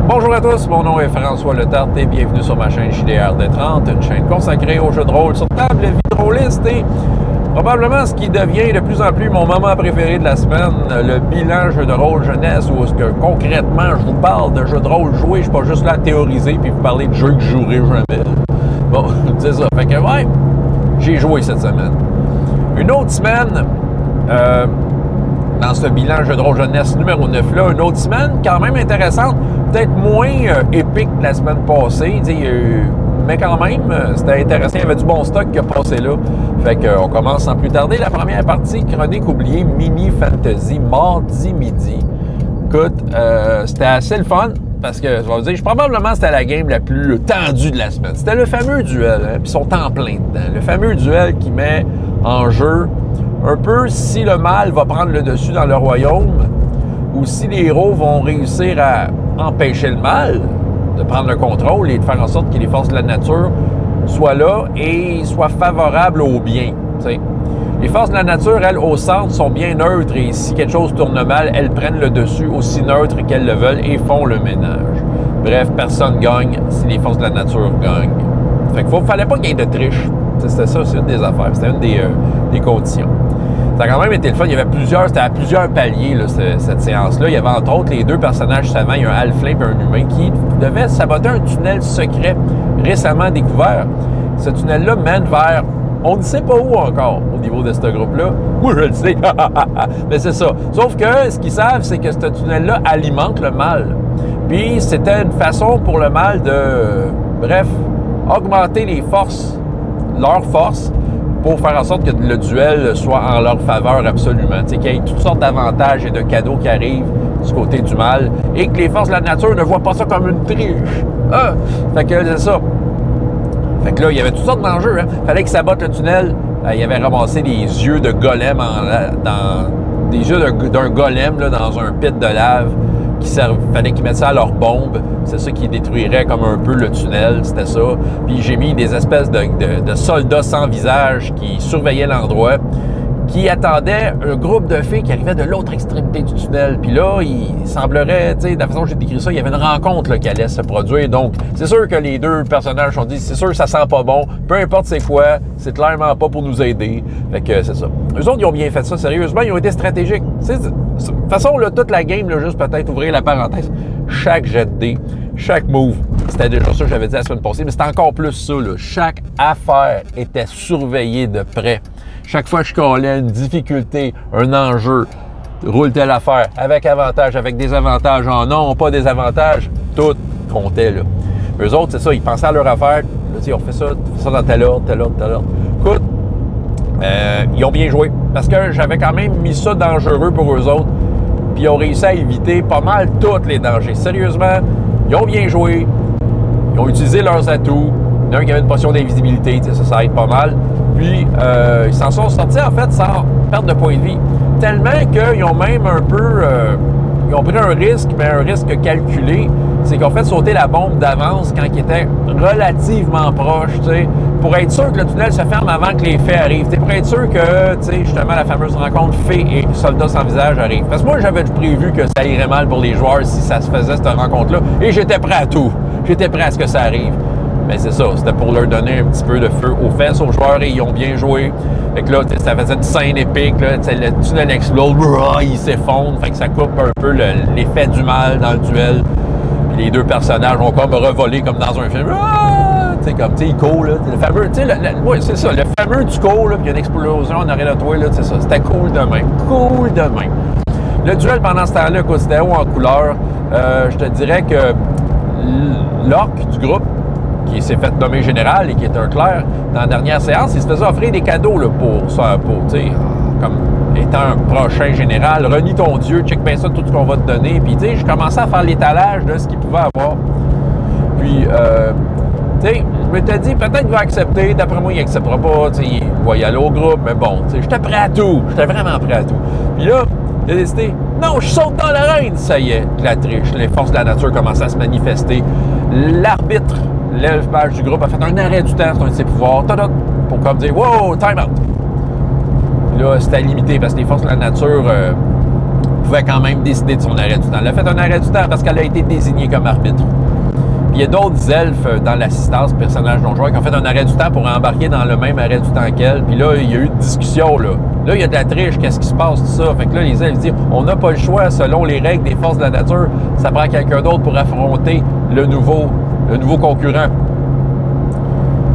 Bonjour à tous, mon nom est François Letarte et bienvenue sur ma chaîne JDR D30, une chaîne consacrée aux jeux de rôle sur table, vidéoliste et probablement ce qui devient de plus en plus mon moment préféré de la semaine, le bilan jeu de rôle jeunesse, où est-ce que concrètement je vous parle de jeux de rôle joués, je suis pas juste là à théoriser puis vous parler de jeux que je jouerai jamais. Bon, c'est ça. Fait que ouais, j'ai joué cette semaine. Une autre semaine, dans ce bilan jeu de rôle jeunesse numéro 9 là, une autre semaine quand même intéressante, peut-être moins épique que la semaine passée, mais quand même, c'était intéressant, il y avait du bon stock qui a passé là. Fait qu'on commence sans plus tarder la première partie, Chronique oubliée, Mini Fantasy, mardi midi. Écoute, c'était assez le fun, parce que, je vais vous dire, probablement c'était la game la plus tendue de la semaine. C'était le fameux duel, hein, puis ils sont en plein dedans. Le fameux duel qui met en jeu un peu si le mal va prendre le dessus dans le royaume ou si les héros vont réussir à empêcher le mal de prendre le contrôle et de faire en sorte que les forces de la nature soient là et soient favorables au bien. T'sais. Les forces de la nature, elles, au centre, sont bien neutres et si quelque chose tourne mal, elles prennent le dessus aussi neutres qu'elles le veulent et font le ménage. Bref, personne gagne si les forces de la nature gagnent. Fait qu'il fallait pas qu'il y ait de triche. C'était ça, c'est une des affaires. C'était une des conditions. Ça a quand même été le fun. Il y avait c'était à plusieurs paliers, là, cette séance-là. Il y avait entre autres les deux personnages savants. Il y a un halfling et un humain qui devaient saboter un tunnel secret récemment découvert. Ce tunnel-là mène vers... On ne sait pas où encore au niveau de ce groupe-là. Moi, je le sais. Mais c'est ça. Sauf que ce qu'ils savent, c'est que ce tunnel-là alimente le mal. Puis c'était une façon pour le mal de... Bref, augmenter les forces, leurs forces, pour faire en sorte que le duel soit en leur faveur absolument. Qu'il y ait toutes sortes d'avantages et de cadeaux qui arrivent du côté du mal et que les forces de la nature ne voient pas ça comme une triche. Fait que c'est ça. Fait que là, il y avait toutes sortes d'enjeux. Fallait qu'ils sabotent le tunnel. Il avait ramassé des yeux de golem des yeux d'un golem là, dans un pit de lave. Fallait qu'ils mettent ça à leur bombe. C'est ça qui détruirait comme un peu le tunnel, c'était ça. Puis j'ai mis des espèces de soldats sans visage qui surveillaient l'endroit, qui attendaient un groupe de filles qui arrivaient de l'autre extrémité du tunnel. Puis là, il semblerait, de la façon que j'ai décrit ça, il y avait une rencontre là, qui allait se produire. Donc, c'est sûr que les deux personnages ont dit, c'est sûr que ça sent pas bon, peu importe c'est quoi, c'est clairement pas pour nous aider. Fait que c'est ça. Eux autres, ils ont bien fait ça, sérieusement, ils ont été stratégiques. De toute façon, là, toute la game, là, juste peut-être ouvrir la parenthèse, chaque jet de dés, chaque move, c'était déjà ça que j'avais dit la semaine passée, mais c'était encore plus ça, là. Chaque affaire était surveillée de près. Chaque fois que je collais une difficulté, un enjeu, roule telle affaire, avec avantage, avec désavantage, en non, pas désavantage, tout comptait, là. Eux autres, c'est ça, ils pensaient à leur affaire, là, on fait ça dans tel ordre, tel ordre, tel ordre. Écoute, ils ont bien joué, parce que j'avais quand même mis ça dangereux pour eux autres, puis ils ont réussi à éviter pas mal tous les dangers. Sérieusement, ils ont bien joué, ils ont utilisé leurs atouts. Il y en a un qui avait une potion d'invisibilité, ça aide pas mal. Puis, ils s'en sont sortis, en fait, sans perte de points de vie. Tellement qu'ils ont même un peu... ils ont pris un risque, mais un risque calculé. C'est qu'ils ont fait sauter la bombe d'avance quand ils étaient relativement proches, pour être sûr que le tunnel se ferme avant que les faits arrivent. Pour être sûr que, justement, la fameuse rencontre fée et soldats sans visage arrive. Parce que moi, j'avais prévu que ça irait mal pour les joueurs si ça se faisait, cette rencontre-là. Et j'étais prêt à tout. J'étais prêt à ce que ça arrive. Mais c'est ça, c'était pour leur donner un petit peu de feu aux fesses aux joueurs et ils ont bien joué. Fait que là, ça faisait une scène épique, là, le tunnel explose, il s'effondre, fait que ça coupe un peu l'effet du mal dans le duel. Puis les deux personnages ont comme revolé comme dans un film. Ils courent, là. Le fameux, ouais, c'est ça, le fameux du cours, là, puis il y a une explosion en arrière de toi, là, c'est ça. C'était cool de même. Cool de même. Le duel pendant ce temps-là, écoute, c'était haut en couleur. Je te dirais que l'orc du groupe, qui s'est fait nommer général et qui est un clerc, dans la dernière séance, il se faisait offrir des cadeaux là, pour comme étant un prochain général. Renie ton Dieu, check bien ça, tout ce qu'on va te donner. Puis, je commençais à faire l'étalage de ce qu'il pouvait avoir. Puis, je m'étais dit, peut-être qu'il va accepter. D'après moi, il n'acceptera pas. Il va y aller au groupe, mais bon, j'étais prêt à tout. J'étais vraiment prêt à tout. Puis là, il a décidé, non, je saute dans l'arène. Ça y est, la triche. Les forces de la nature commencent à se manifester. L'arbitre, l'élevage du groupe, a fait un arrêt du temps, c'est un de ses pouvoirs, pour comme dire, wow, time out. Puis là, c'était limité parce que les forces de la nature pouvait quand même décider de son arrêt du temps. Elle a fait un arrêt du temps parce qu'elle a été désignée comme arbitre. Puis il y a d'autres elfes dans l'assistance, personnages non-joueurs, qui ont fait un arrêt du temps pour embarquer dans le même arrêt du temps qu'elle. Puis là, il y a eu une discussion, là. Là, il y a de la triche, qu'est-ce qui se passe, tout ça. Fait que là, les elfes disent, on n'a pas le choix, selon les règles des forces de la nature, ça prend quelqu'un d'autre pour affronter le nouveau concurrent.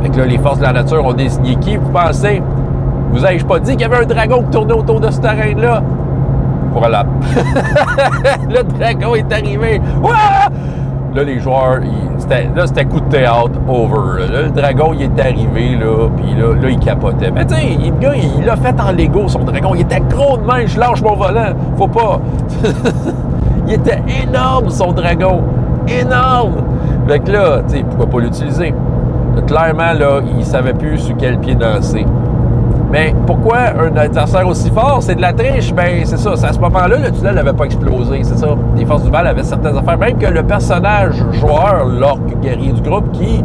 Fait que là, les forces de la nature ont désigné qui, vous pensez? Vous ai-je pas dit qu'il y avait un dragon qui tournait autour de ce terrain-là? Voilà. Le dragon est arrivé. Ouah! Là, les joueurs, c'était coup de théâtre over. Là, le dragon, il est arrivé, là, puis là, il capotait. Mais tu sais, le gars, il l'a fait en Lego, son dragon. Il était gros de main, je lâche mon volant. Faut pas. Il était énorme, son dragon. Énorme. Fait que là, tu sais, pourquoi pas l'utiliser? Clairement, là, il savait plus sur quel pied danser. Mais pourquoi un adversaire aussi fort? C'est de la triche. Ben c'est ça. À ce moment-là, le tunnel n'avait pas explosé. C'est ça. Les forces du mal avaient certaines affaires. Même que le personnage joueur, l'orque guerrier du groupe, qui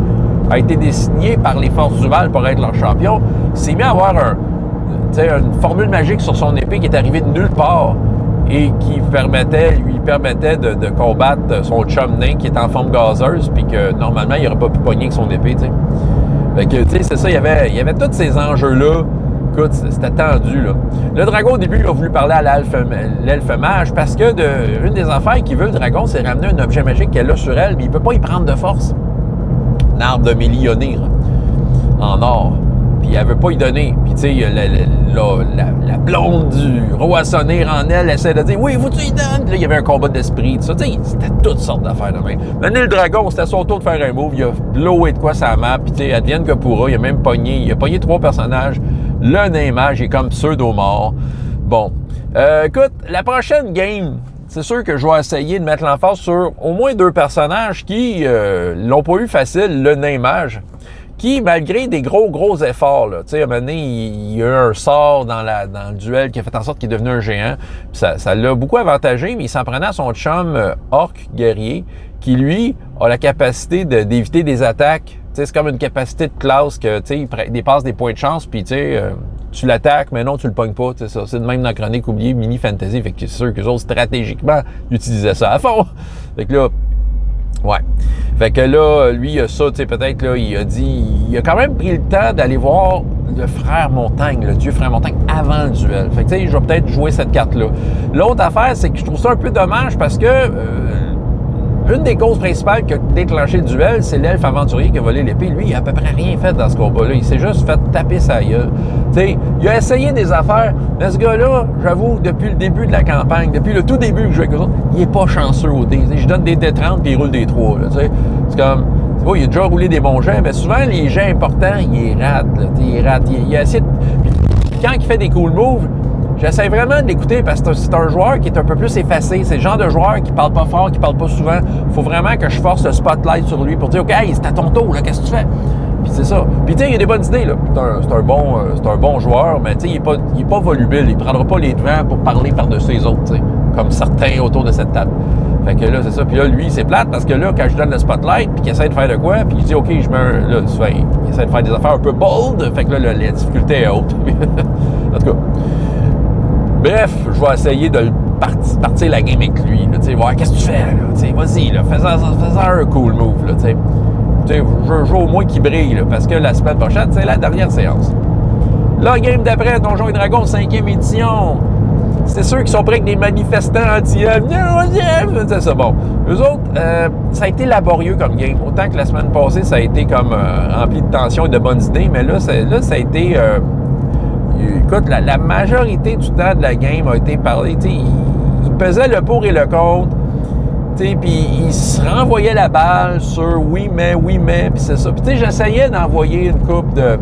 a été désigné par les forces du mal pour être leur champion, s'est mis à avoir une formule magique sur son épée qui est arrivée de nulle part et qui lui permettait de combattre son chum nain qui est en forme gazeuse puis que normalement, il n'aurait pas pu pogner avec son épée. T'sais. Fait que, tu sais, c'est ça. Il y avait tous ces enjeux-là. Écoute, c'était tendu, là. Le dragon, au début, il a voulu parler à l'elfe mage parce que une des affaires qu'il veut, le dragon, c'est ramener un objet magique qu'elle a sur elle, mais il peut pas y prendre de force. Un arbre de Mélionir en or. Puis elle veut pas y donner. Puis, tu sais, la blonde du roi Sonir en elle essaie de dire « Oui, faut que tu y donnes! » Puis là, il y avait un combat d'esprit, tout ça. Tu sais, c'était toutes sortes d'affaires de même. Maintenant, le dragon, c'était son tour de faire un move. Il a blowé de quoi sa map. Puis, tu sais, advienne que pourra. Il a même pogné. Il a pogné 3 personnages. Le nain mage est comme pseudo-mort. Bon. Écoute, la prochaine game, c'est sûr que je vais essayer de mettre l'emphase sur au moins 2 personnages qui l'ont pas eu facile, le nain mage, qui, malgré des gros efforts, tu sais, à un moment donné, il y a eu un sort dans le duel qui a fait en sorte qu'il est devenu un géant. Puis ça l'a beaucoup avantagé, mais il s'en prenait à son chum orc guerrier, qui, lui, a la capacité d'éviter des attaques. Tu sais, c'est comme une capacité de classe que, tu sais, il dépasse des points de chance, puis, tu sais, tu l'attaques, mais non, tu le pognes pas, tu sais, ça. C'est de même dans Chronique oubliée, Mini Fantasy, fait que c'est sûr qu'eux autres, stratégiquement, ils utilisaient ça à fond. Fait que là, ouais. Fait que là, lui, il a ça, tu sais, peut-être, là, il a quand même pris le temps d'aller voir le frère Montagne, le dieu frère Montagne, avant le duel. Fait que, tu sais, je vais peut-être jouer cette carte-là. L'autre affaire, c'est que je trouve ça un peu dommage parce que une des causes principales qui a déclenché le duel, c'est l'elfe aventurier qui a volé l'épée. Lui, il a à peu près rien fait dans ce combat-là. Il s'est juste fait taper sa gueule. Tu sais, il a essayé des affaires, mais ce gars-là, j'avoue, depuis le début de la campagne, depuis le tout début que je joue avec eux autres, il est pas chanceux au dé. Je donne des D30 puis il roule des 3. Là, c'est comme, tu vois, il a déjà roulé des bons jets, mais souvent, les jets importants, il rate. Là, il rate. Il a essayé de... Puis, quand il fait des cool moves, j'essaie vraiment de l'écouter parce que c'est un joueur qui est un peu plus effacé. C'est le genre de joueur qui parle pas fort, qui parle pas souvent. Il faut vraiment que je force le spotlight sur lui pour dire « OK, hey, c'est à ton tour, là, qu'est-ce que tu fais? » Puis c'est ça. Puis tu sais, il y a des bonnes idées, là. C'est un bon joueur, mais tu sais, il est pas volubile. Il prendra pas les devants pour parler par-dessus les autres, tu sais, comme certains autour de cette table. Fait que là, c'est ça. Puis là, lui, c'est plate parce que là, quand je donne le spotlight, puis qu'il essaie de faire de quoi, puis il dit « OK, je mets un... » Là, il essaie de faire des affaires un peu bold. Fait que là, la difficulté est haute. En tout cas... Bref, je vais essayer de partir la game avec lui. Tu sais, voir qu'est-ce que tu fais, là. Vas-y, là, fais-en un cool move, là, tu sais. Je veux au moins qu'il brille, là, parce que la semaine prochaine, c'est la dernière séance. La game d'après, Donjons et Dragons, 5e édition. C'est sûr qu'ils sont prêts avec des manifestants anti-elfes. C'est ça, bon. Eux autres, ça a été laborieux comme game. Autant que la semaine passée, ça a été comme rempli de tension et de bonnes idées, mais là, ça a été... Écoute, la majorité du temps de la game a été parlé. Il pesait le pour et le contre. Puis il se renvoyait la balle sur oui, mais, puis c'est ça. Puis j'essayais d'envoyer une coupe de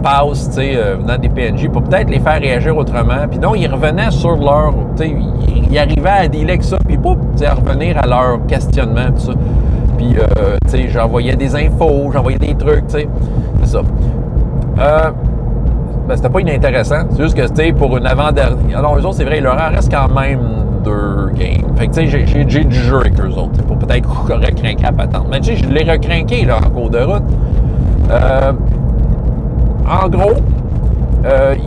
passes venant des PNJ pour peut-être les faire réagir autrement. Puis non, ils revenaient sur leur... Ils arrivaient à dealer avec ça, puis à revenir à leur questionnement, tout ça. Puis, j'envoyais des infos, j'envoyais des trucs, c'est ça. C'était pas inintéressant. C'est juste que, c'était pour une avant-dernière... Alors, eux autres, c'est vrai, il leur en reste quand même 2 games. Fait que, tu sais, j'ai du jeu avec eux autres, pour peut-être recrinquer à patente. Mais, tu sais, je l'ai recrinqué, là, en cours de route. En gros,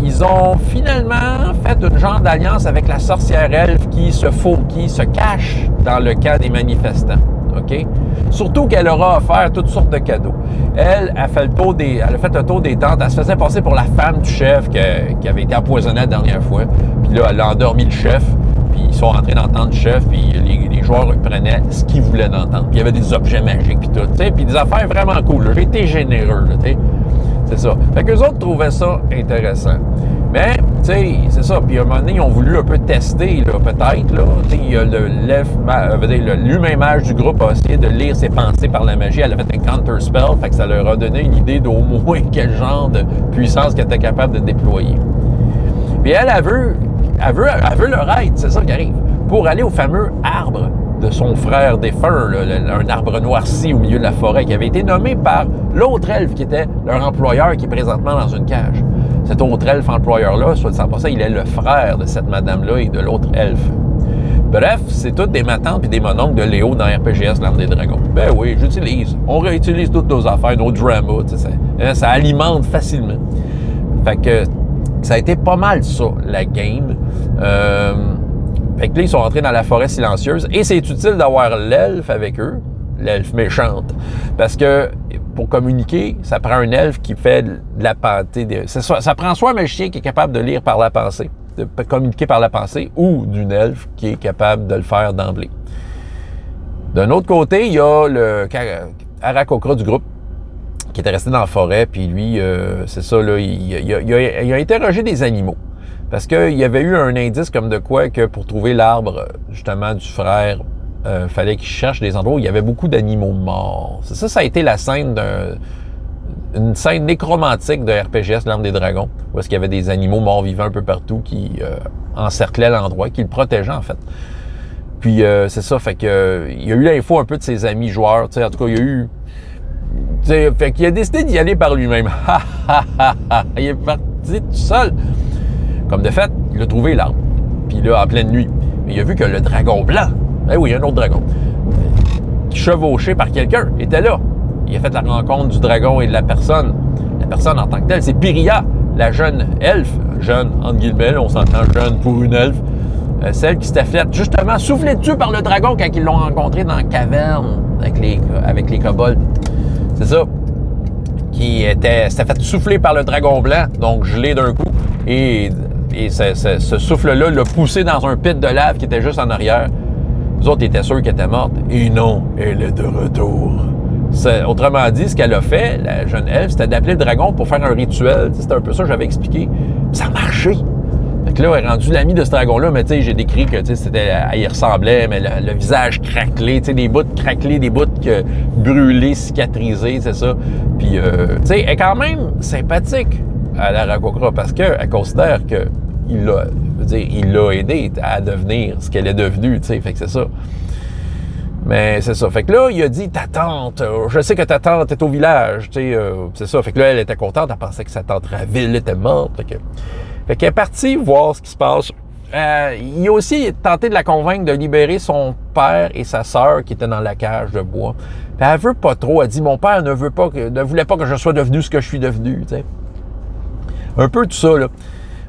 ils ont finalement fait une genre d'alliance avec la sorcière elfe qui se cache dans le camp des manifestants. OK? Surtout qu'elle aura offert toutes sortes de cadeaux. Elle a fait le tour des tentes. Elle se faisait passer pour la femme du chef qui avait été empoisonnée la dernière fois. Puis là, elle a endormi le chef. Puis ils sont rentrés dans la tente du chef. Puis les joueurs prenaient ce qu'ils voulaient dans la tente. Puis il y avait des objets magiques. Puis tout. T'sais, puis des affaires vraiment cool. J'ai été généreux. Là, c'est ça. Fait qu'eux autres trouvaient ça intéressant. Mais, tu sais, c'est ça. Puis à un moment donné, ils ont voulu un peu tester, là, peut-être, là. Tu sais, il y a l'humain mage du groupe a essayé de lire ses pensées par la magie. Elle a fait un counter spell. Fait que ça leur a donné une idée d'au moins quel genre de puissance qu'elle était capable de déployer. Puis elle veut leur aide, c'est ça qui arrive, pour aller au fameux arbre de son frère défunt, là, un arbre noirci au milieu de la forêt, qui avait été nommé par l'autre elfe qui était leur employeur, qui est présentement dans une cage. Cet autre elfe employeur-là, soit dit en passant, il est le frère de cette madame-là et de l'autre elfe. Bref, c'est toutes des matantes et des mononcles de Léo dans RPGS, l'Arme des Dragons. Ben oui, j'utilise. On réutilise toutes nos affaires, nos dramas, ça alimente facilement. Fait que ça a été pas mal ça, la game. Fait que là, ils sont rentrés dans la forêt silencieuse et c'est utile d'avoir l'elfe avec eux, l'elfe méchante, parce que pour communiquer, ça prend un elfe qui fait de la pensée. Ça prend soit un magicien qui est capable de lire par la pensée, de communiquer par la pensée, ou d'une elfe qui est capable de le faire d'emblée. D'un autre côté, il y a le Aarakocra du groupe qui était resté dans la forêt, puis lui, c'est ça, là, il a interrogé des animaux. Parce qu'il y avait eu un indice comme de quoi que pour trouver l'arbre, justement, du frère, fallait qu'il cherche des endroits où il y avait beaucoup d'animaux morts. C'est ça, ça a été la scène une scène nécromantique de RPGS, l'Arme des Dragons, où est-ce qu'il y avait des animaux morts vivants un peu partout qui encerclaient l'endroit, qui le protégeaient, en fait. Puis, c'est ça, fait que il y a eu l'info un peu de ses amis joueurs, tu sais, en tout cas, il y a eu... fait qu'il a décidé d'y aller par lui-même. Il est parti tout seul. Comme de fait, il a trouvé l'arbre. Puis là, en pleine nuit. Mais il a vu que le dragon blanc, oui, un autre dragon, chevauché par quelqu'un, était là. Il a fait la rencontre du dragon et de la personne. La personne en tant que telle, c'est Pyria, la jeune elfe. Jeune, entre guillemets, on s'entend jeune pour une elfe. Celle qui s'était faite, justement, soufflée dessus par le dragon quand ils l'ont rencontré dans la caverne avec les kobolds. C'est ça. S'était fait souffler par le dragon blanc, donc gelé d'un coup. Et ce souffle-là l'a poussé dans un pit de lave qui était juste en arrière. Les autres étaient sûrs qu'elle était morte. Et non, elle est de retour. Autrement dit, ce qu'elle a fait, la jeune elfe, c'était d'appeler le dragon pour faire un rituel. C'était un peu ça que j'avais expliqué. Puis ça a marché. Fait que là, elle est rendue l'amie de ce dragon-là, mais tu sais, j'ai décrit que elle y ressemblait, mais le visage craquelé, tu sais, des bouts craquelés, des bouts brûlés, cicatrisés, c'est ça. Puis, tu sais, elle est quand même sympathique à l'Aarakocra parce qu'elle considère qu'il l'a aidé à devenir ce qu'elle est devenue, tu sais, fait que c'est ça. Mais c'est ça. Fait que là, il a dit, ta tante, je sais que ta tante est au village, tu sais, c'est ça. Fait que là, elle était contente, elle pensait que sa tante Raville était morte, fait qu'elle est partie voir ce qui se passe. Il a aussi tenté de la convaincre de libérer son père et sa sœur qui étaient dans la cage de bois. Puis elle veut pas trop. Elle dit, mon père ne voulait pas que je sois devenu ce que je suis devenu, tu sais. Un peu tout ça, là.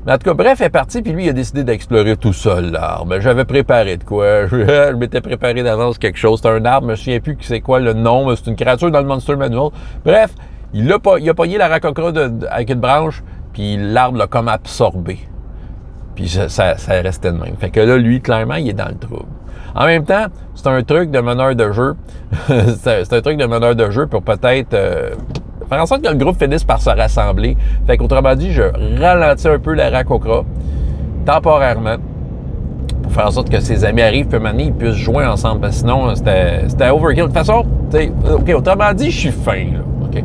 Mais en tout cas, bref, elle est partie, puis lui, il a décidé d'explorer tout seul l'arbre. J'avais préparé de quoi. Je m'étais préparé d'avance quelque chose. C'était un arbre, je me souviens plus c'est quoi le nom, mais c'est une créature dans le Monster Manual. Bref, il a pogné l'Aarakocra avec une branche, puis l'arbre l'a comme absorbé. Puis ça restait de même. Fait que là, lui, clairement, il est dans le trouble. En même temps, c'est un truc de meneur de jeu. c'est un truc de meneur de jeu pour peut-être faire en sorte que le groupe finisse par se rassembler. Fait qu'autrement dit, je ralentis un peu l'Aarakocra temporairement pour faire en sorte que ses amis arrivent, puis maintenant, ils puissent jouer ensemble. Parce que sinon, c'était overkill. De toute façon, OK, autrement dit, je suis fin, là. OK?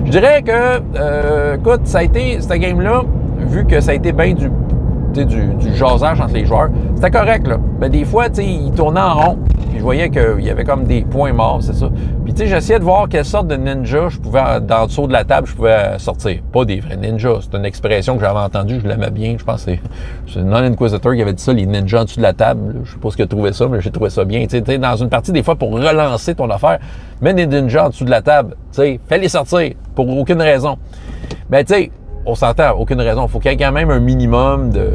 Je dirais que, écoute, ça a été, cette game-là, vu que ça a été bien du jasage entre les joueurs, c'était correct, là. Mais des fois, tu sais, ils tournaient en rond, puis je voyais qu'il y avait comme des points morts, c'est ça. Puis, tu sais, j'essayais de voir quelle sorte de ninja je pouvais, dans le dessous de la table, je pouvais sortir. Pas des vrais ninjas, c'est une expression que j'avais entendue, je l'aimais bien, je pense que c'est Non-Inquisitor qui avait dit ça, les ninjas en dessous de la table. Je sais pas ce qu'il a trouvé ça, mais j'ai trouvé ça bien. Tu sais, dans une partie, des fois, pour relancer ton affaire, mets des ninjas en dessous de la table, tu sais, fais-les sortir, pour aucune raison. Ben, tu sais, on s'entend, aucune raison. Il faut qu'il y ait quand même un minimum de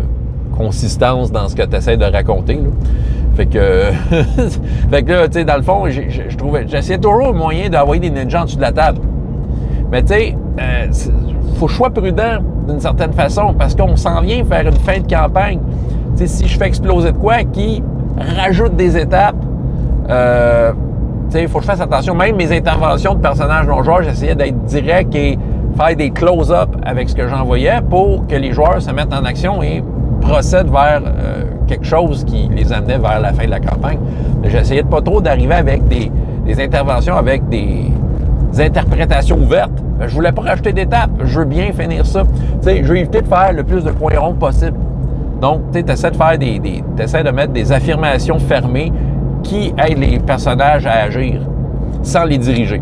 consistance dans ce que tu essaies de raconter, là. Fait que, fait que là, tu sais, dans le fond, j'essayais toujours un moyen d'envoyer des ninjas en dessous de la table. Mais tu sais, faut que je sois prudent d'une certaine façon parce qu'on s'en vient faire une fin de campagne. Tu sais, si je fais exploser de quoi qui rajoute des étapes, tu sais, il faut que je fasse attention. Même mes interventions de personnages non-joueurs, j'essayais d'être direct et faire des close-up avec ce que j'envoyais pour que les joueurs se mettent en action et procèdent vers quelque chose qui les amenait vers la fin de la campagne. J'essayais de pas trop d'arriver avec des interventions avec des interprétations ouvertes. Je voulais pas rajouter d'étapes. Je veux bien finir ça. Tu sais, je veux éviter de faire le plus de points ronds possible. Donc, tu essaies de faire t'essaies de mettre des affirmations fermées qui aident les personnages à agir sans les diriger.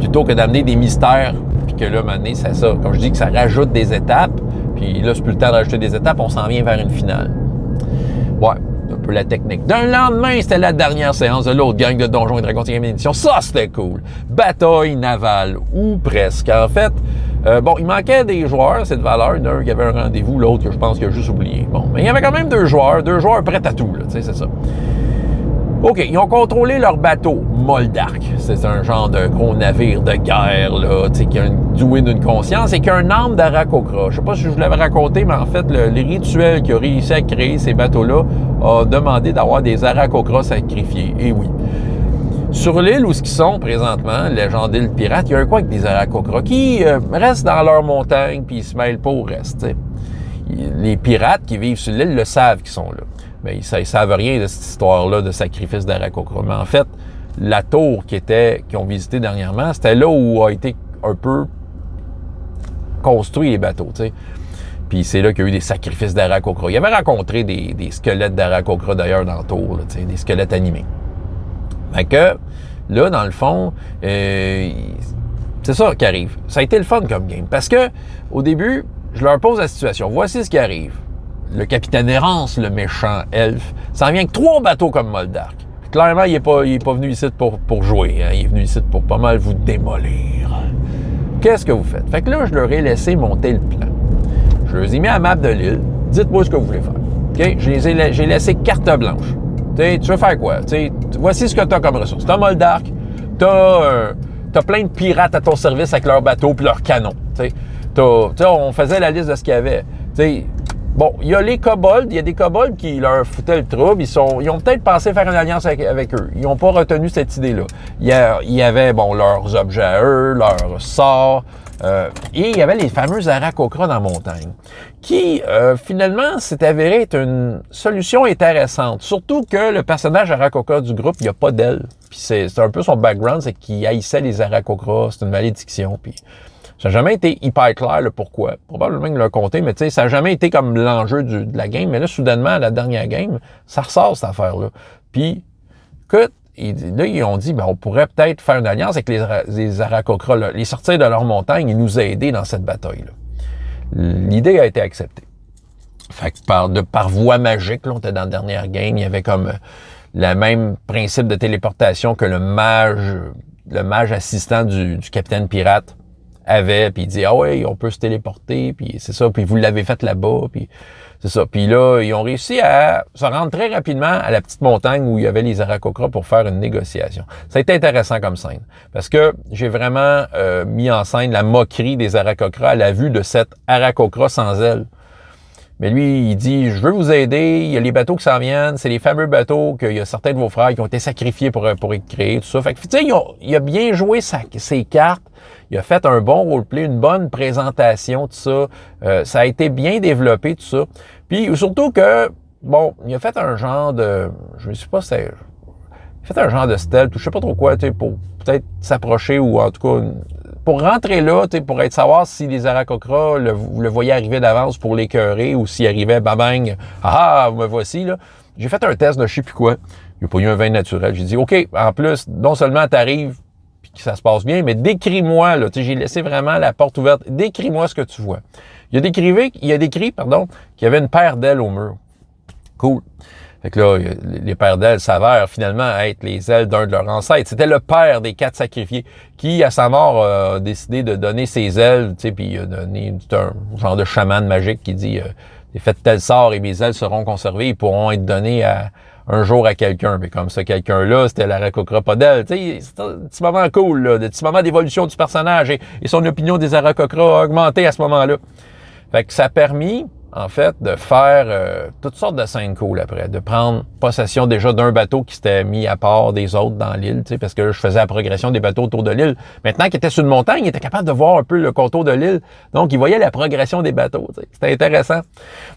Plutôt que d'amener des mystères, puis que là, maintenant, c'est ça. Comme je dis, que ça rajoute des étapes, puis là, c'est plus le temps de rajouter des étapes, on s'en vient vers une finale. Ouais, un peu la technique. D'un lendemain, c'était la dernière séance de l'autre gang de Donjons et Dragons 5e édition. Ça, c'était cool. Bataille navale, ou presque. En fait, bon, il manquait des joueurs, c'est de valeur. D'un qui avait un rendez-vous, l'autre que je pense qu'il a juste oublié. Bon, mais il y avait quand même deux joueurs prêts à tout, là, tu sais, c'est ça. OK, ils ont contrôlé leur bateau, Moldark. C'est un genre de gros navire de guerre, là, tu sais, qui a doué d'une conscience et qui a un arme d'Aarakocra. Je sais pas si je vous l'avais raconté, mais en fait, le rituel qui a réussi à créer ces bateaux-là a demandé d'avoir des Aarakocra sacrifiés. Et oui. Sur l'île où ils sont présentement, la genre d'île pirate, il y a un quoi avec des Aarakocra qui restent dans leur montagne puis ils se mêlent pas au reste, t'sais. Les pirates qui vivent sur l'île le savent qu'ils sont là. Mais ils savent rien de cette histoire-là de sacrifice d'Aarakocra. Mais en fait, la tour qu'ils ont visité dernièrement, c'était là où a été un peu construit les bateaux, tu sais. Puis c'est là qu'il y a eu des sacrifices d'Aarakocra. Il avait rencontré des squelettes d'Aarakocra d'ailleurs dans la tour, là, tu sais, des squelettes animés. Fait que, là, dans le fond, c'est ça qui arrive. Ça a été le fun comme game. Parce que, au début, je leur pose la situation. Voici ce qui arrive. Le capitaine Errance, le méchant elfe, s'en vient avec 3 bateaux comme Moldark. Clairement, il est pas venu ici pour jouer. Hein? Il est venu ici pour pas mal vous démolir. Qu'est-ce que vous faites? Fait que là, je leur ai laissé monter le plan. Je leur ai mis à la map de l'île. Dites-moi ce que vous voulez faire. OK? J'ai laissé carte blanche. Tu veux faire quoi? Voici ce que tu as comme ressources. Tu as Moldark, tu as plein de pirates à ton service avec leurs bateaux et leurs canons. On faisait la liste de ce qu'il y avait. Bon, il y a les kobolds, il y a des kobolds qui leur foutaient le trouble. Ils ont peut-être pensé faire une alliance avec eux. Ils n'ont pas retenu cette idée-là. Il y avait, bon, leurs objets à eux, leurs sorts, et il y avait les fameux Aarakocra dans la montagne, qui, finalement, s'est avéré être une solution intéressante. Surtout que le personnage Aarakocra du groupe, il n'y a pas d'aile. Puis c'est un peu son background, c'est qu'il haïssait les Aarakocra, c'est une malédiction, puis... Ça n'a jamais été hyper clair le pourquoi. Probablement qu'ils l'ont compté, mais tu sais, ça n'a jamais été comme l'enjeu de la game. Mais là, soudainement, à la dernière game, ça ressort cette affaire-là. Puis, écoute, là, ils ont dit, ben, on pourrait peut-être faire une alliance avec les Aarakocra, là, les sortir de leur montagne et nous aider dans cette bataille-là. L'idée a été acceptée. Fait que par voie magique, là, on était dans la dernière game, il y avait comme le même principe de téléportation que le mage assistant du capitaine pirate avait, puis il dit « Ah ouais, on peut se téléporter, puis c'est ça, puis vous l'avez fait là-bas, puis c'est ça. » Puis là, ils ont réussi à se rendre très rapidement à la petite montagne où il y avait les Aarakocra pour faire une négociation. Ça a été intéressant comme scène, parce que j'ai vraiment mis en scène la moquerie des Aarakocra à la vue de cet Aarakocra sans aile. Mais lui, il dit, je veux vous aider, il y a les bateaux qui s'en viennent, c'est les fameux bateaux qu'il y a certains de vos frères qui ont été sacrifiés pour être créés, tout ça. Fait que, tu sais, il a bien joué ses cartes, il a fait un bon roleplay, une bonne présentation, tout ça. Ça a été bien développé, tout ça. Puis surtout que, bon, il a fait un genre de, je ne sais pas si c'est... Il a fait un genre de stealth, ou je sais pas trop quoi, tu sais, pour peut-être s'approcher, ou en tout cas... Pour rentrer là, pour être savoir si les Aarakocra le voyaient arriver d'avance pour l'écœurer ou s'il arrivait, bang, ah, me voici, là. J'ai fait un test de je sais plus quoi. Il n'y a pas eu un vin naturel. J'ai dit, OK, en plus, non seulement t'arrives puis que ça se passe bien, mais décris-moi, là. J'ai laissé vraiment la porte ouverte. Décris-moi ce que tu vois. Il a décrit, qu'il y avait une paire d'ailes au mur. Cool. Fait que là, les paires d'ailes s'avèrent finalement être les ailes d'un de leurs ancêtres. C'était le père des 4 sacrifiés qui, à sa mort, a décidé de donner ses ailes, tu sais, puis il a donné un genre de chaman magique qui dit j'ai fait tel sort et mes ailes seront conservées, ils pourront être données un jour à quelqu'un. Mais comme ça, quelqu'un-là, c'était la Aarakocra-Podel. Tu sais, c'est un petit moment cool, là, des petits moments d'évolution du personnage et son opinion des Aarakocra a augmenté à ce moment-là. Fait que ça a permis, en fait, de faire toutes sortes de scènes cool après, de prendre possession déjà d'un bateau qui s'était mis à part des autres dans l'île, tu sais, parce que là, je faisais la progression des bateaux autour de l'île. Maintenant qu'il était sur une montagne, il était capable de voir un peu le contour de l'île, donc il voyait la progression des bateaux, tu sais. C'était intéressant.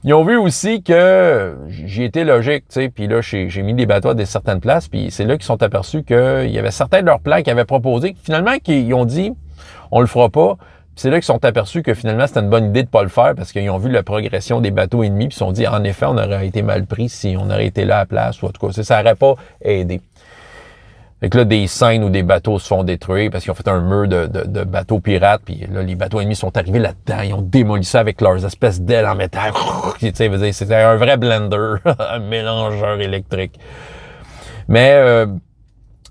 Ils ont vu aussi que j'y étais logique, tu sais, puis là, j'ai mis des bateaux à des certaines places, puis c'est là qu'ils sont aperçus qu'il y avait certains de leurs plans qu'ils avaient proposés, finalement, qu'ils ont dit, on le fera pas. Puis c'est là qu'ils sont aperçus que finalement, c'était une bonne idée de pas le faire parce qu'ils ont vu la progression des bateaux ennemis puis ils se sont dit, en effet, on aurait été mal pris si on aurait été là à la place ou en tout cas, ça n'aurait pas aidé. Fait que là, des scènes où des bateaux se font détruire parce qu'ils ont fait un mur de bateaux pirates puis là, les bateaux ennemis sont arrivés là-dedans, ils ont démoli ça avec leurs espèces d'ailes en métal. Tu sais, c'était un vrai blender, un mélangeur électrique. Mais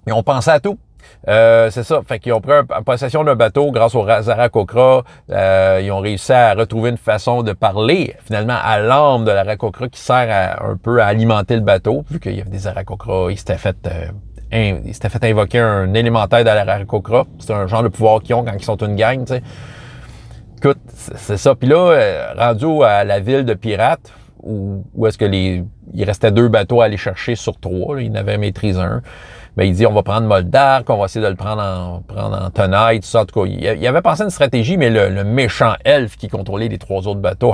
ils ont pensé à tout. C'est ça. Fait qu'ils ont pris possession d'un bateau grâce aux Aarakocra. Ils ont réussi à retrouver une façon de parler, finalement, à l'âme de l'Aarakocra qui sert un peu à alimenter le bateau. Vu qu'il y avait des Aarakocra, ils s'étaient fait invoquer un élémentaire de l'Aarakocra. C'est un genre de pouvoir qu'ils ont quand ils sont une gang, tu sais. Écoute, c'est ça. Puis là, rendu à la ville de pirates, où est-ce que il restait 2 bateaux à aller chercher sur 3, là, ils n'avaient maîtrisé un. Ben, il dit, on va prendre Moldark, on va essayer de le prendre en tenaille, tout ça. En tout cas, il avait pensé à une stratégie, mais le méchant elfe qui contrôlait les 3 autres bateaux,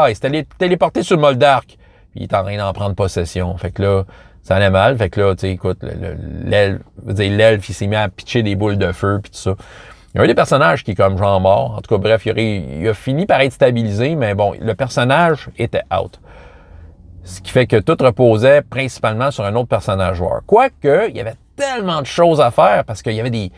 il s'était téléporté sur Moldark. Puis il est en train d'en prendre possession. Fait que là, ça allait mal. Fait que là, tu sais, écoute, l'elfe, il s'est mis à pitcher des boules de feu, puis tout ça. Il y a un des personnages qui est comme genre mort. En tout cas, bref, il a fini par être stabilisé, mais bon, le personnage était out. Ce qui fait que tout reposait principalement sur un autre personnage joueur. Quoique, il y avait tellement de choses à faire parce qu'il y avait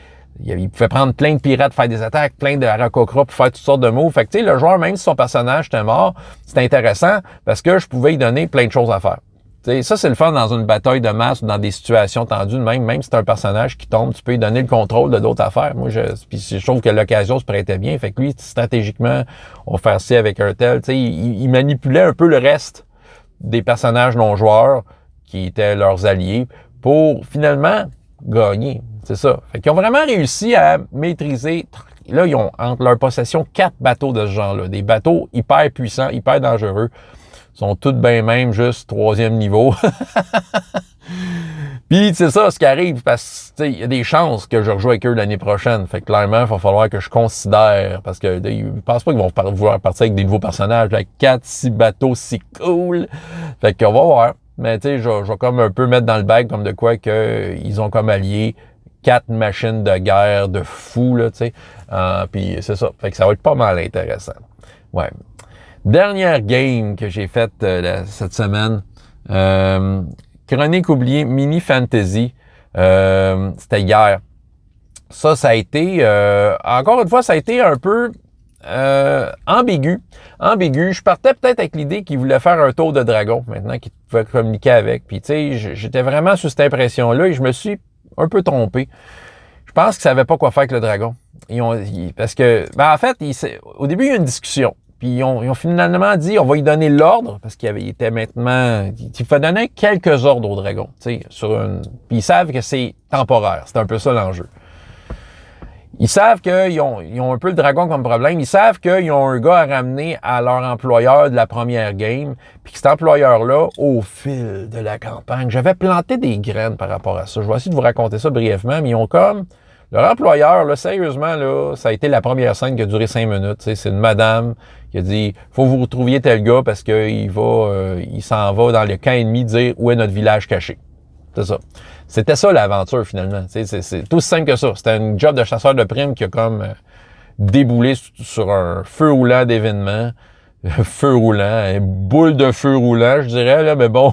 il pouvait prendre plein de pirates, faire des attaques, plein de Aarakocra pour faire toutes sortes de moves. Fait que, tu sais, le joueur, même si son personnage était mort, c'était intéressant parce que je pouvais y donner plein de choses à faire. Tu sais, ça, c'est le fun dans une bataille de masse ou dans des situations tendues. Même si c'est un personnage qui tombe, tu peux lui donner le contrôle de d'autres affaires. Moi, je trouve que l'occasion se prêtait bien. Fait que lui, stratégiquement, on va faire ci avec un tel. Tu sais, il manipulait un peu le reste des personnages non-joueurs qui étaient leurs alliés pour finalement gagner. C'est ça. Fait qu'ils ont vraiment réussi à maîtriser. Là, ils ont entre leur possession 4 bateaux de ce genre-là. Des bateaux hyper puissants, hyper dangereux. Ils sont tous bien même, juste 3e niveau. Puis c'est ça, ce qui arrive, parce que il y a des chances que je rejoue avec eux l'année prochaine. Fait que clairement, il va falloir que je considère, parce que je pense pas qu'ils vont vouloir partir avec des nouveaux personnages. Là, 4-6 bateaux, c'est cool. Fait qu'on va voir. Mais tu sais, je vais comme un peu mettre dans le bag comme de quoi qu'ils ont comme allié 4 machines de guerre de fou, là, tu sais. Puis c'est ça. Fait que ça va être pas mal intéressant. Ouais. Dernière game que j'ai faite cette semaine. Chronique oubliée Mini Fantasy. C'était hier. Ça a été... encore une fois, ça a été un peu ambigu. Je partais peut-être avec l'idée qu'il voulait faire un tour de dragon, maintenant qu'il pouvait communiquer avec. Puis tu sais, j'étais vraiment sous cette impression-là et je me suis un peu trompé. Je pense qu'ils ne savaient pas quoi faire avec le dragon. Parce que, en fait, au début, il y a eu une discussion. Puis ils ont finalement dit, on va lui donner l'ordre, parce qu'il était maintenant... Il faut donner quelques ordres au dragon, tu sais, puis ils savent que c'est temporaire. C'est un peu ça l'enjeu. Ils savent qu'ils ont un peu le dragon comme problème. Ils savent qu'ils ont un gars à ramener à leur employeur de la première game, puis que cet employeur-là, au fil de la campagne, j'avais planté des graines par rapport à ça. Je vais essayer de vous raconter ça brièvement, mais ils ont comme... Leur employeur, là, sérieusement, là, ça a été la première scène qui a duré 5 minutes. C'est une madame qui a dit « Faut que vous retrouviez tel gars parce qu'il s'en va dans le camp ennemi dire où est notre village caché. » C'est ça. C'était ça l'aventure, finalement. C'est tout simple que ça. C'était un job de chasseur de primes qui a comme déboulé sur un feu roulant d'événements. Feu roulant, une boule de feu roulant, je dirais, là, mais bon.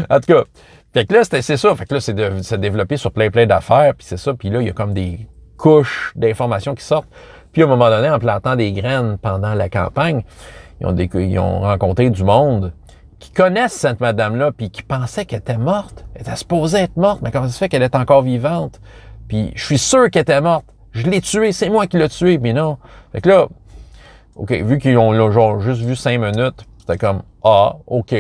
En tout cas... Fait que là, c'est ça. Fait que là, c'est développé sur plein d'affaires, puis c'est ça. Puis là, il y a comme des couches d'informations qui sortent. Puis à un moment donné, en plantant des graines pendant la campagne, ils ont rencontré du monde qui connaissent cette madame-là, puis qui pensaient qu'elle était morte. Elle était supposée être morte, mais comment ça se fait qu'elle est encore vivante? Puis je suis sûr qu'elle était morte. Je l'ai tuée, c'est moi qui l'ai tuée, mais non. Fait que là, OK, vu qu'ils ont là, genre juste vu 5 minutes, c'était comme ah, OK.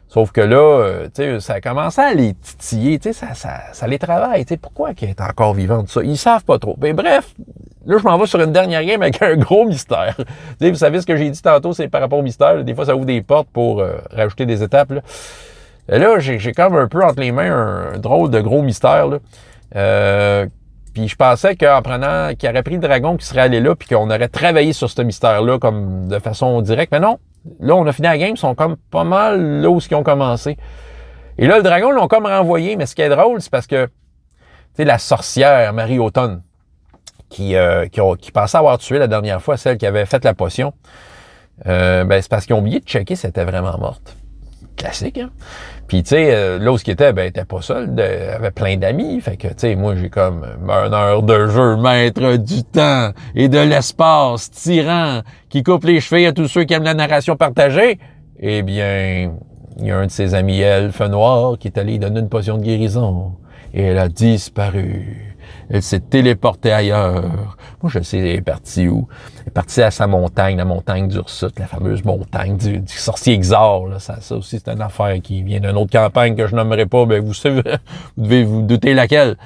Sauf que là, tu sais, ça a commencé à les titiller, tu sais, ça les travaille, tu sais, pourquoi qu'elle est encore vivante, ça? Ils savent pas trop. Mais bref, là, je m'en vais sur une dernière game avec un gros mystère. Tu sais, vous savez ce que j'ai dit tantôt, c'est par rapport au mystère, là, des fois, ça ouvre des portes pour rajouter des étapes, là. Et là, j'ai comme un peu entre les mains un drôle de gros mystère, là. Puis je pensais qu'en prenant, qu'il aurait pris le dragon, qui serait allé là, puis qu'on aurait travaillé sur ce mystère-là comme de façon directe. Mais non, là, on a fini la game, ils sont comme pas mal là où ils ont commencé. Et là, le dragon, ils l'ont comme renvoyé. Mais ce qui est drôle, c'est parce que, tu sais, la sorcière, Marie Automne, qui pensait avoir tué la dernière fois, celle qui avait fait la potion, ben c'est parce qu'ils ont oublié de checker si elle était vraiment morte. Classique, hein? Puis, tu sais, là où ce qui était, ben, elle était pas seule, elle avait plein d'amis. Fait que, tu sais, moi, j'ai comme meneur de jeu, maître du temps et de l'espace, tyran, qui coupe les cheveux à tous ceux qui aiment la narration partagée. Eh bien, il y a un de ses amis elfes noirs qui est allé lui donner une potion de guérison. Et elle a disparu. Elle s'est téléportée ailleurs. Moi, je sais, elle est partie où? Elle est partie à sa montagne, la montagne d'Ursut, la fameuse montagne du sorcier Xor. Là. Ça aussi, c'est une affaire qui vient d'une autre campagne que je nommerai pas. Ben, vous savez, vous devez vous douter laquelle.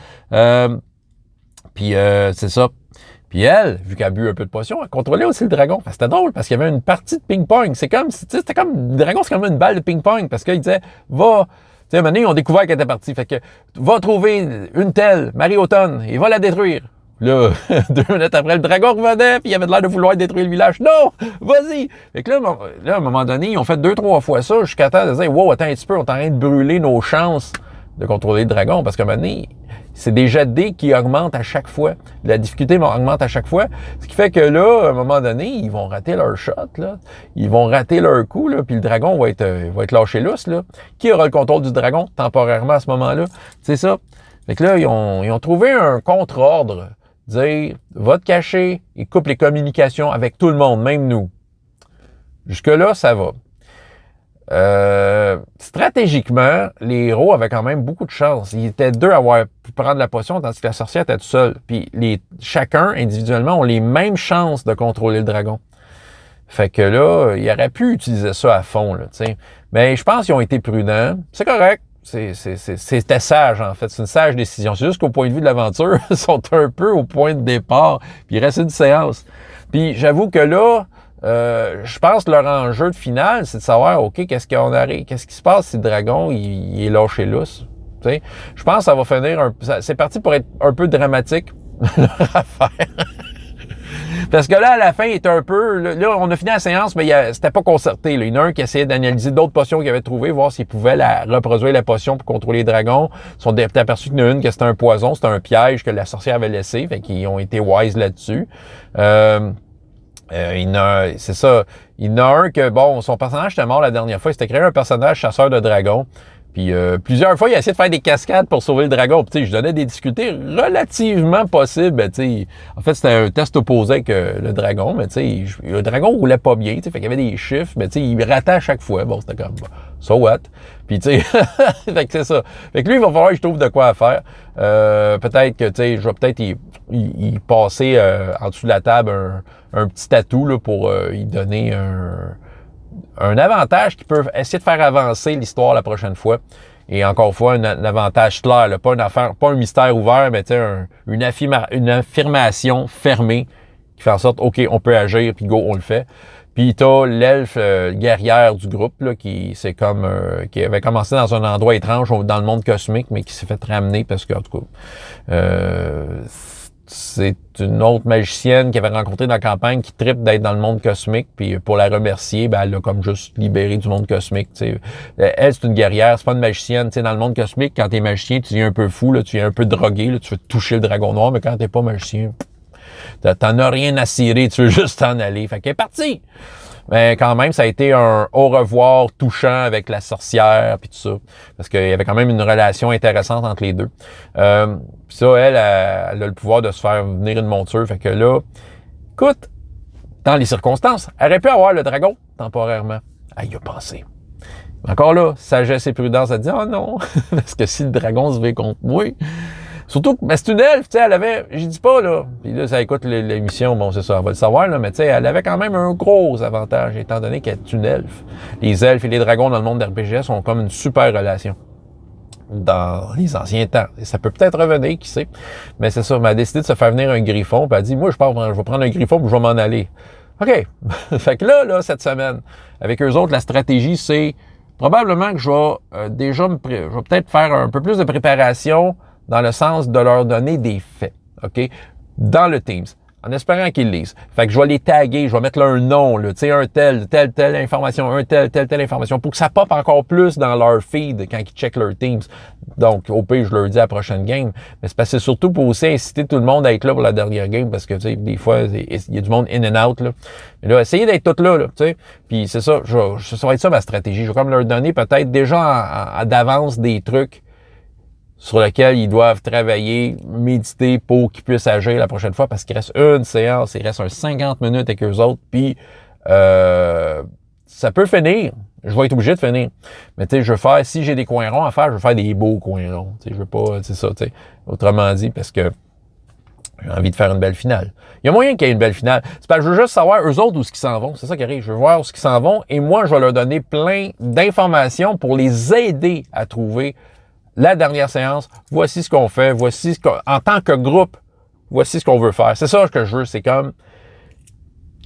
Puis, c'est ça. Puis elle, vu qu'elle a bu un peu de potion, elle contrôlait aussi le dragon. Enfin, c'était drôle parce qu'il y avait une partie de ping-pong. C'est comme, c'était comme, le dragon, c'est comme une balle de ping-pong parce qu'il disait, va... Tu sais, à un moment donné, ils ont découvert qu'elle était partie. Fait que, va trouver une telle, Marie Automne, et va la détruire. Là, 2 minutes après, le dragon revenait, puis il avait l'air de vouloir détruire le village. Non! Vas-y! Fait que là, à un moment donné, ils ont fait 2-3 fois ça, jusqu'à temps de dire, wow, attends un petit peu, on est en train de brûler nos chances de contrôler le dragon, parce qu'à un moment donné, c'est des jets de dés qui augmentent à chaque fois. La difficulté augmente à chaque fois. Ce qui fait que là, à un moment donné, ils vont rater leur shot, là. Ils vont rater leur coup, là, puis le dragon va être lâché lousse, là. Qui aura le contrôle du dragon temporairement à ce moment-là? C'est ça. Fait que là, ils ont trouvé un contre-ordre. Dire, va te cacher et coupe les communications avec tout le monde, même nous. Jusque-là, ça va. Stratégiquement, les héros avaient quand même beaucoup de chance. Ils étaient 2 à avoir pu prendre la potion, tandis que la sorcière était toute seule. Puis chacun, individuellement, ont les mêmes chances de contrôler le dragon. Fait que là, ils auraient pu utiliser ça à fond, là, tu sais. Mais je pense qu'ils ont été prudents. C'est correct. C'était sage, en fait. C'est une sage décision. C'est juste qu'au point de vue de l'aventure, ils sont un peu au point de départ. Puis il reste une séance. Puis j'avoue que là, je pense que leur enjeu de finale, c'est de savoir, OK, qu'est-ce qui se passe si le dragon, il est lâché lousse? T'sais? Je pense que ça va finir c'est parti pour être un peu dramatique, leur affaire. Parce que là, à la fin, il était un peu... Là, on a fini la séance, mais c'était pas concerté. Là. Il y en a un qui essayait d'analyser d'autres potions qu'il avait trouvées, voir s'il pouvait reproduire la potion pour contrôler les dragons. Ils sont aperçus qu'il y en a une que c'était un poison, c'était un piège que la sorcière avait laissé. Fait qu'ils ont été wise là-dessus. C'est ça. Il y en a un que, bon, son personnage était mort la dernière fois. Il s'était créé un personnage chasseur de dragons. Puis plusieurs fois, il a essayé de faire des cascades pour sauver le dragon. Puis je donnais des difficultés relativement possibles. En fait, c'était un test opposé avec le dragon. Mais le dragon roulait pas bien. Fait qu'il y avait des chiffres. Mais il ratait à chaque fois. Bon, c'était comme, so what? Puis fait que c'est ça. Fait que lui, il va falloir que je trouve de quoi à faire. Peut-être que, je vais peut-être y passer en dessous de la table un petit atout là, pour y donner un avantage qui peut essayer de faire avancer l'histoire la prochaine fois. Et encore une fois, un avantage clair, là, pas une affaire, pas un mystère ouvert, mais une affirmation fermée qui fait en sorte, OK, on peut agir, puis go, on le fait. Puis t'as l'elfe guerrière du groupe, là, qui avait commencé dans un endroit étrange dans le monde cosmique, mais qui s'est fait ramener parce que, en tout cas, c'est une autre magicienne qui avait rencontré dans la campagne qui tripe d'être dans le monde cosmique, puis pour la remercier, ben elle l'a comme juste libéré du monde cosmique. T'sais. Elle, c'est une guerrière, c'est pas une magicienne. T'sais, dans le monde cosmique, quand t'es magicien, tu viens un peu fou, là, tu viens un peu drogué, là, tu veux toucher le dragon noir, mais quand t'es pas magicien, t'en as rien à cirer, tu veux juste t'en aller. Fait qu'elle est partie! Mais quand même, ça a été un au revoir touchant avec la sorcière puis tout ça. Parce qu'il y avait quand même une relation intéressante entre les deux. Puis ça, elle a le pouvoir de se faire venir une monture. Fait que là, écoute, dans les circonstances, elle aurait pu avoir le dragon temporairement. Elle y a pensé. Encore là, sagesse et prudence à dire « Oh non! » Parce que si le dragon se veut contre moi... Surtout que c'est une elfe, tu sais, elle avait... J'y dis pas, là. Puis là, ça écoute l'émission, bon, c'est ça, on va le savoir, là. Mais tu sais, elle avait quand même un gros avantage, étant donné qu'elle est une elfe. Les elfes et les dragons dans le monde d'RPGS ont comme une super relation. Dans les anciens temps. Et ça peut peut-être revenir, qui sait. Mais c'est ça, elle a décidé de se faire venir un griffon, puis elle a dit, moi, je vais prendre un griffon, puis je vais m'en aller. OK. Fait que là, cette semaine, avec eux autres, la stratégie, c'est probablement que je vais déjà je vais peut-être faire un peu plus de préparation dans le sens de leur donner des faits, OK? Dans le Teams, en espérant qu'ils lisent. Fait que je vais les taguer, je vais mettre leur nom, là, tu sais, telle information, telle information, pour que ça pop encore plus dans leur feed quand ils checkent leur Teams. Donc, au pire, je leur dis à la prochaine game. Mais c'est parce que c'est surtout pour aussi inciter tout le monde à être là pour la dernière game, parce que, tu sais, des fois, il y a du monde in and out, là. Mais là, essayez d'être tous là, tu sais. Puis c'est ça, ça va être ça ma stratégie. Je vais comme leur donner peut-être déjà d'avance des trucs sur lequel ils doivent travailler, méditer pour qu'ils puissent agir la prochaine fois, parce qu'il reste une séance, il reste un 50 minutes avec eux autres, puis ça peut finir. Je vais être obligé de finir. Mais tu sais, je veux faire, si j'ai des coins ronds à faire, je veux faire des beaux coins ronds. Tu sais, je veux pas, c'est ça, tu sais. Autrement dit, parce que j'ai envie de faire une belle finale. Il y a moyen qu'il y ait une belle finale. C'est parce que je veux juste savoir eux autres où ils s'en vont. C'est ça qui arrive. Je veux voir où ils s'en vont, et moi, je vais leur donner plein d'informations pour les aider à trouver la dernière séance, voici ce qu'on fait, en tant que groupe, voici ce qu'on veut faire. C'est ça que je veux, c'est comme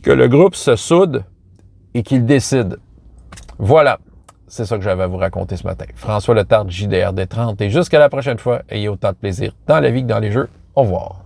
que le groupe se soude et qu'il décide. Voilà, c'est ça que j'avais à vous raconter ce matin. François Letarte, JDR des 30, et jusqu'à la prochaine fois, ayez autant de plaisir dans la vie que dans les jeux. Au revoir.